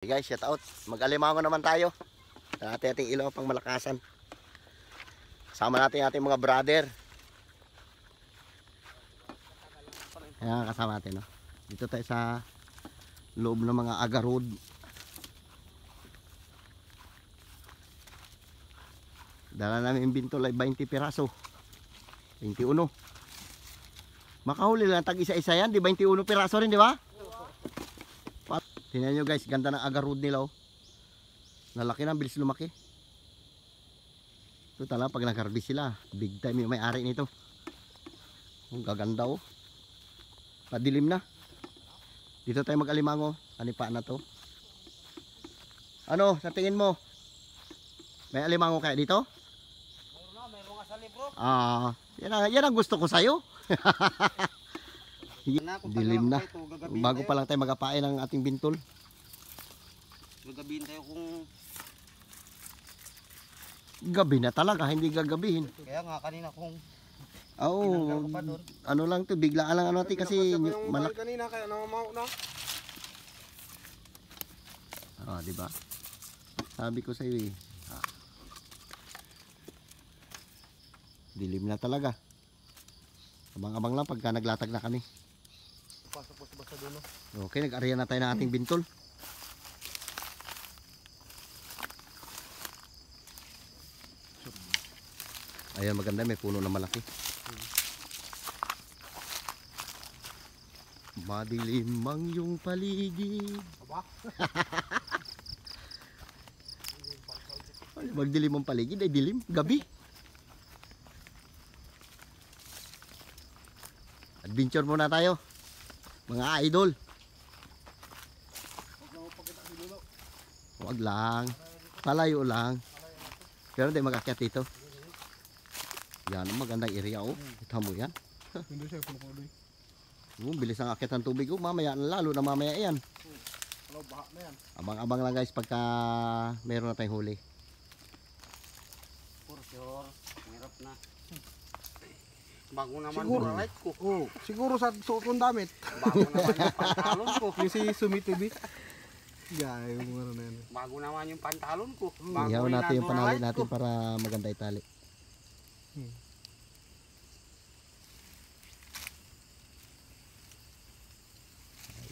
Hey guys, shout out. Mag-alimango naman tayo. Natin ating ilaw pang malakasan. Kasama natin ating mga brother. Ayan, kasama natin. No? Dito tayo sa loob ng mga Aga Road. Dala namin yung bintol ay 20 piraso. 21. Makahuli lang tag isa-isa yan. Di 21 piraso rin, di ba? Tingnan nyo guys, ganda ng Aga Road nila oh. Nalaki na, bilis lumaki. Ito talaga pag nag-harvest sila, big time yung may-ari nito. Ang gaganda oh. Padilim na. Dito tayo mag-alimango. Anipaan na to. Ano, sa tingin mo? May alimango kaya dito? Mayroon nga sa libro. Yan ang gusto ko sa'yo. Dilim na. Bago pa lang tayo magapain ng ating bintol. Gagabihin tayo kung... Gabi na talaga, hindi gagabihin. Kaya nga kanina kung... Oo, ano lang to, biglaan lang ano natin kasi malaki. Kanina kaya namamaw na. Di ba? Sabi ko sa iyo eh. Dilim na talaga. Abang-abang lang pagka naglatag na kami. Pasok po sa dulo. Okay, nag-area na tayo ng ating bintol. Ayan, maganda, may puno na malaki. Madilim ang iyong paligid. Aba? Magdilim ang paligid ay dilim, gabi. Adventure muna tayo. Mga idol. Huwag lang. Palayo lang. Pero hindi mag-akyat dito. Yan, magandang area oh. Kita mo yan. Hindi siya puno-puno. Bilis ang akyat ng tubig oh. Mamaya, lalo na mamaya yan. Hello, baha na yan. Abang-abang lang guys pagka meron na tayong huli. For sure, hirap na. Bago naman Siguro. yung light ko. Oh, siguro sa suot kong damit. Bago naman yung pantalon ko. Yung si Sumi TV. Gaya yung mga na yan. Bago naman yung pantalon ko. Ihaw natin yung panali light natin ko. para maganda itali.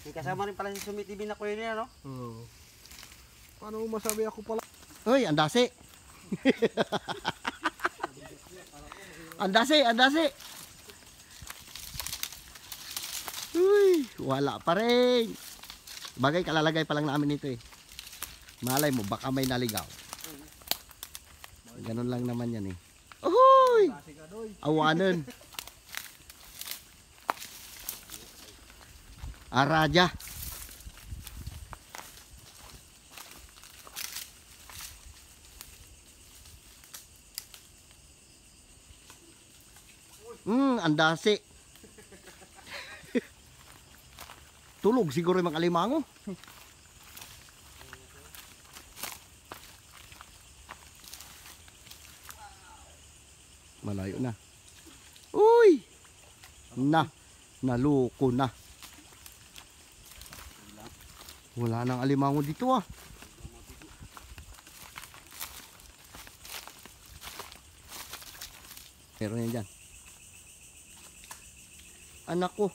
May kasama rin pala si Sumi TV na kuya niya, no? Oh. Paano mo masabi ako pala? Uy, andasi. andasi, andasi. Uy, wala pa rin. Bagay kalalagay pa lang namin ito eh. Malay mo, baka may naligaw. Ganun lang naman yan eh. Uy! Awanan. Araja. Andasi. Tulog siguro yung mga alimango. Malayo na. Uy! Naluko na. Wala nang alimango dito ah. Meron yan dyan. Anak ko.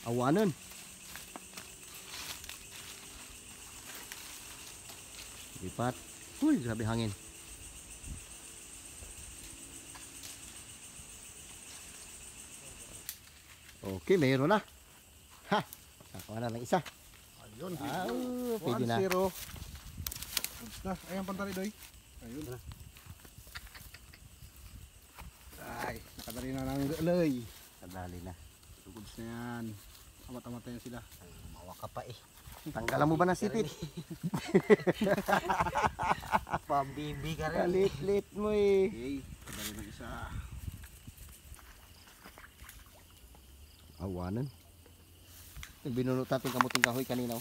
Awanan. Lipat. Uy, grabe hangin. Okay, mayroon na. Ha! Nakawa na lang isa. Ayun. Pwede na. 1-0. Ayan pantali doy. Ayun. Ay, nakadali na ng galay. Kadali na. Tugods na yan. Amat-amat na yan sila. Mawa ka pa eh. Tanggalan mo ba ng sipit? Pambibi ka rin. Kalit-lit mo eh. Okay, kadali ng isa. Awanan. Binunot natin kamuting kahoy kanina.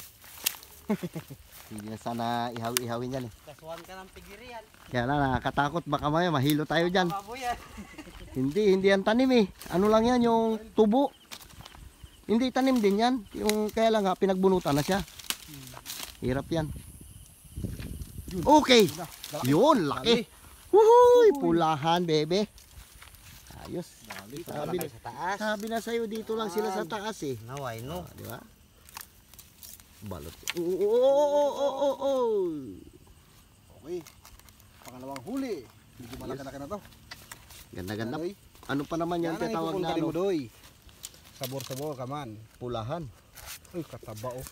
Hindi na sana ihaw-ihawin yan eh. Kasuhan ka ng pigirian. Kaya na nakakatakot. Baka maya mahilo tayo dyan. Baboy yan. Hindi yan tanim eh. Ano lang yan, yung tubo. Hindi tanim din yan. Yung kaya lang nga, pinagbunutan na siya. Hirap yan. Okay. Yun, laki. Wuhuy, pulahan, bebe. Ayos. Sabi, Sa taas. sabi na sa'yo, dito lang sila sa taas eh. Naway no. Di ba? Balot. Oo. Okay. Pangalawang huli. Medyo malaki-laki na to. Ganda-ganda. Doy. Ano pa naman yan, Yan ang tinatawag na ipupultarin mo, ano? Doy. Sabor-sabor ka man. Pulahan. Uy, kataba oh.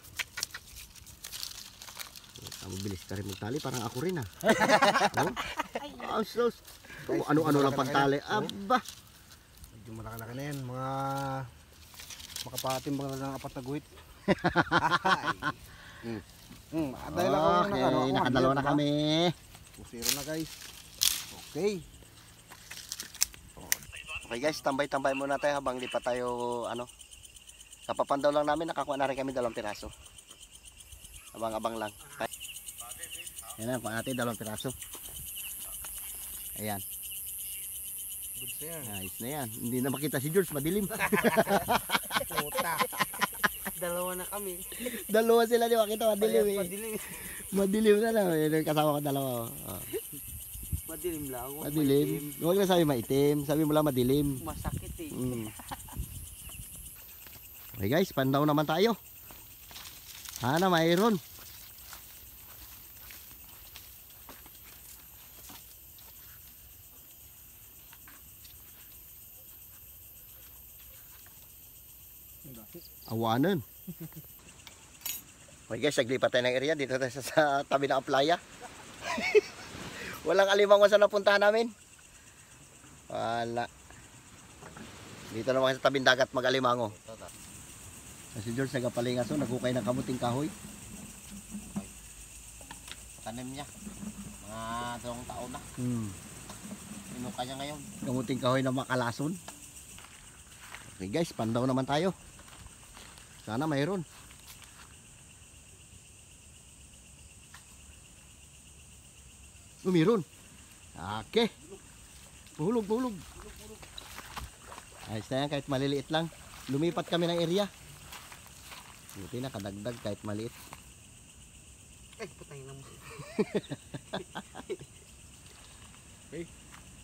Mabilis ka rin magtali, parang ako rin ah. Oh? Sos. Guys, Ano-ano lang malaki-laki pagtali. na. Aba. Medyo malaki-laki na yan. Mga makapatimbang na ng 4 na guhit. Dahil ako Okay, nakadalawa na kami. 2-0 na guys. Okay. Okay guys, tambay-tambay muna tayo habang di pa tayo kapapandaw lang namin, nakakuha na rin kami 2 piraso. Abang-abang lang. Yan na, kuha natin 2 piraso. Ayan, Good na yan. ayos na yan. Hindi na makita si George, madilim. Puta. Dalawa na kami. Dalawa sila, di makita, madilim eh. Madilim. Madilim na lang, yung kasama ko 2. Oh. Madilim lang. Huwag Madilim. Huwag na sabi maitim, sabi mo lang madilim. Masakit eh. Okay guys, pandaw naman tayo. Sana mayroon. Awanan. Okay guys, naglipat tayo ng area. Dito tayo sa tabi ng playa. Walang alimango sa napuntahan namin. Wala. Dito naman sa tabing dagat mag-alimango. Si George nagapalingaso, nagukay ng kamuting kahoy. Tanim niya. Mga 2 taon na. Inuka niya ngayon. Kamuting kahoy na makalason. Okay guys, pandaw naman tayo. Sana mayroon. Mayroon. Okay. Bulog. Ayos na yan, kahit maliliit lang. Lumipat kami ng area. Buti na kadagdag kahit maliit. Ay, putay na mo.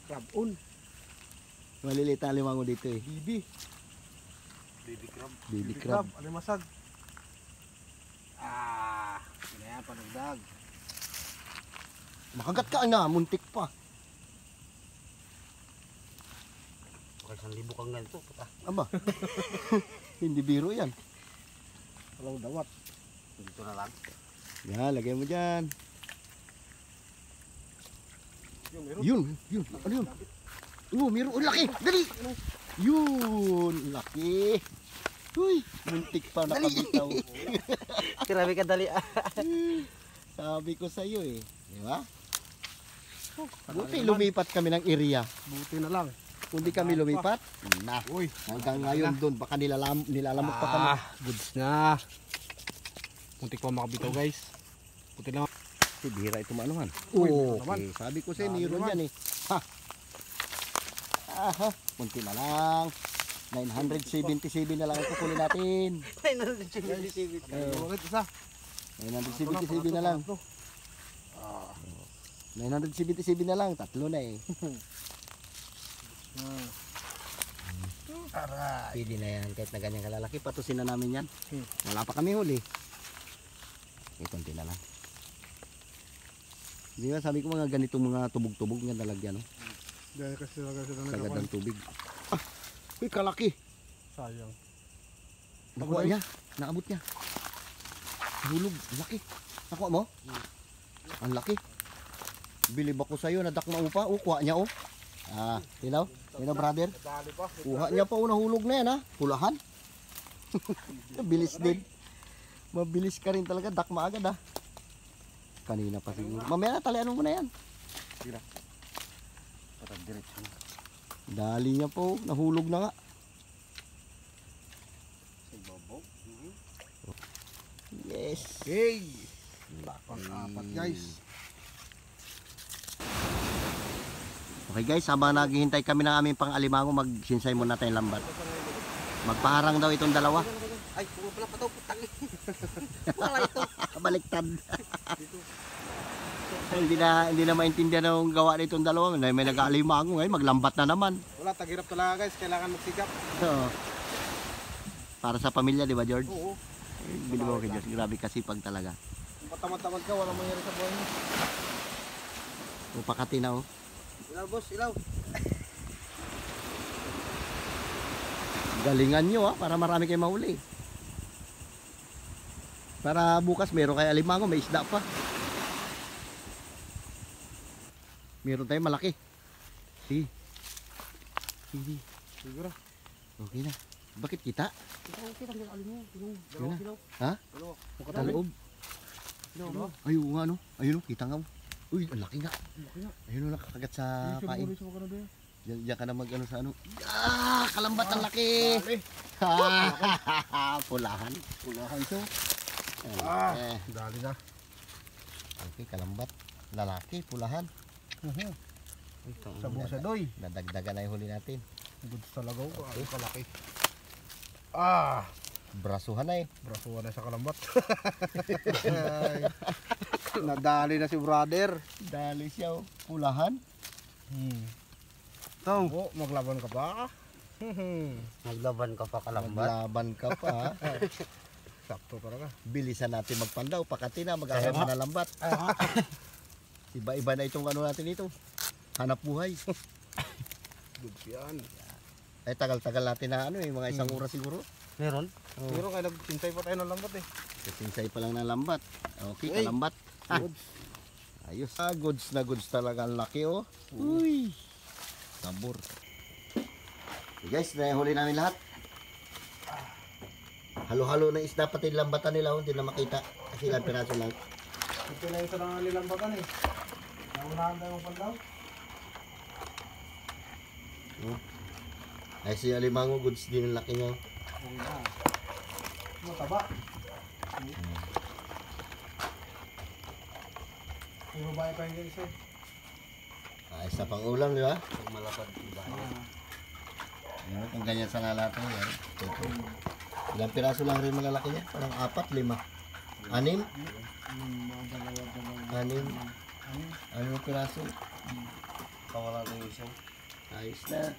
Crab on. Maliliit na limango dito eh. Bibi. Baby crab. Baby crab. Alimasag. Yun na yan, panagdag. Makagat ka na, muntik pa. Okay, 1,000 kang ganito. Puta. Aba. Hindi biro yan. Alaw dawat. Dito na lang. Yan, lagay mo dyan. Yung meron. Yun. Ano yun? Oh, meron. Oh, laki. Dali. Yun, laki. Uy, muntik pa nakabitaw. Grabe ka dali. Sabi ko sa iyo eh. Di ba? Buti lumipat kami ng area. Buti na lang. Kung di kami lumipat, na. Uy. Hanggang ngayon doon, baka nilalamok pa kami. Goods na. Muntik pa makabitaw guys. Buti lang. Si bira ito maanuhan. Uy, meron naman. Okay, sabi ko sa'yo, Dami meron naman. yan eh. Ha. Aha, munti na lang. 977 na lang ang kukunin natin. Ay, nalilitsibit. Bakit isa? 977 na lang. 977 na lang, 3 na eh. Aray. Pwede na yan, kahit na ganyan kalalaki, patusin na namin yan. Wala pa kami huli. Konti na lang. Di ba sabi ko mga ganitong mga tubog-tubog nga nalagyan, no? Dahil kasi sila Sagad ng tubig. Ah, uy, kalaki. Sayang. Nakuha niya, naabot niya. Hulog, laki. Nakuha mo? Ang laki. Bilib ako sa'yo, nadakma mo pa. Kuha niya, oh. Ah, tinaw? Tinaw, brother? Dali pa. Kuha niya pa, nahulog na yan, ha? Pulahan. Bilis din. Mabilis ka rin talaga, dakma agad, ha? Kanina pa siguro. Mamaya na, talian mo na yan. Para diretso. Dali niya po, nahulog na nga. Sa babaw. Yes. Hey! Pang-apat guys. Okay guys, habang naghihintay kami ng aming pang-alimango, magsinsay muna tayong lambat. Magpaharang daw itong dalawa. Ay, bunga pala pa ito. Putang eh. Wala ito. Baliktad. Hindi na maintindihan ang gawa nitong dalawa. May nag-aalimango ngayon, maglambat na naman. Wala, taghirap talaga guys. Kailangan magsikap. Oo. Para sa pamilya, di ba George? Oo. Bili mo kay George, grabe kasipag talaga. Kung patamad-tamad ka, walang mangyari sa buhay mo. Upakati na oh. Ilaw, boss, ilaw. Galingan nyo para marami kayong mahuli. Para bukas meron kayo alimango, may isda pa. Meron tayong malaki. Sige. Sige. Siguro. Okay na. Bakit kita? Okay lang, alin mo. Yun na. Ilaw. Ha? Ilaw. Sa loob. Ilaw. Ay, oo nga no. Ayun oh, kita nga. Uy, ang laki nga. Ayun oh, nakakagat sa pain. Diyan ka na mag ano sa ano. Ah, kalambat ang laki. Pulahan. Pulahan ito. Eh, Dali na. okay, kalambat. Lalaki, pulahan. Sa busa doy. Nadagdagan na yung huli natin. Good sa lagaw. Ay, kalaki. Ah! Brasuhan na eh. Brasuhan na sa kalambat. Nadali na si brother. Dali siya oh. Pulahan. Tong. Oh, maglaban ka pa. Naglaban ka pa kalambat. Maglaban ka pa. Sakto talaga. Bilisan natin magpandaw. Pakati na, mag-ahon na lambat. Iba-iba na itong ano natin ito. Hanap buhay. Good yan. Ay, tagal-tagal natin na ano eh. Mga isang oras siguro. Meron? Pero kaya nagtintay pa tayo ng lambat eh. Kasinsay pa lang ng lambat. Okay, Uy. kalambat. Good. Ayos. Goods na goods talaga. Ang laki oh. Uy. Sabor. Okay, guys, nahuli namin lahat. Halo-halo na isda pati lambatan nila. Hindi na makita. Kasi ilang piraso lang. Ito na yung sa nangangilambatan eh. Naunahan tayo ng pandaw. Ay, si alimango goods din ang laki niya. Mataba. Yung babae pa yung guys eh. Ay, isa pang ulam, di ba? Pag malapad, diba? Ano, kung ganyan sa nalato yan. Ito. Ilang piraso lang rin malalaki niya? Parang 4, 5. 6? 6 piraso. Kawala na yung isa. Ayos na.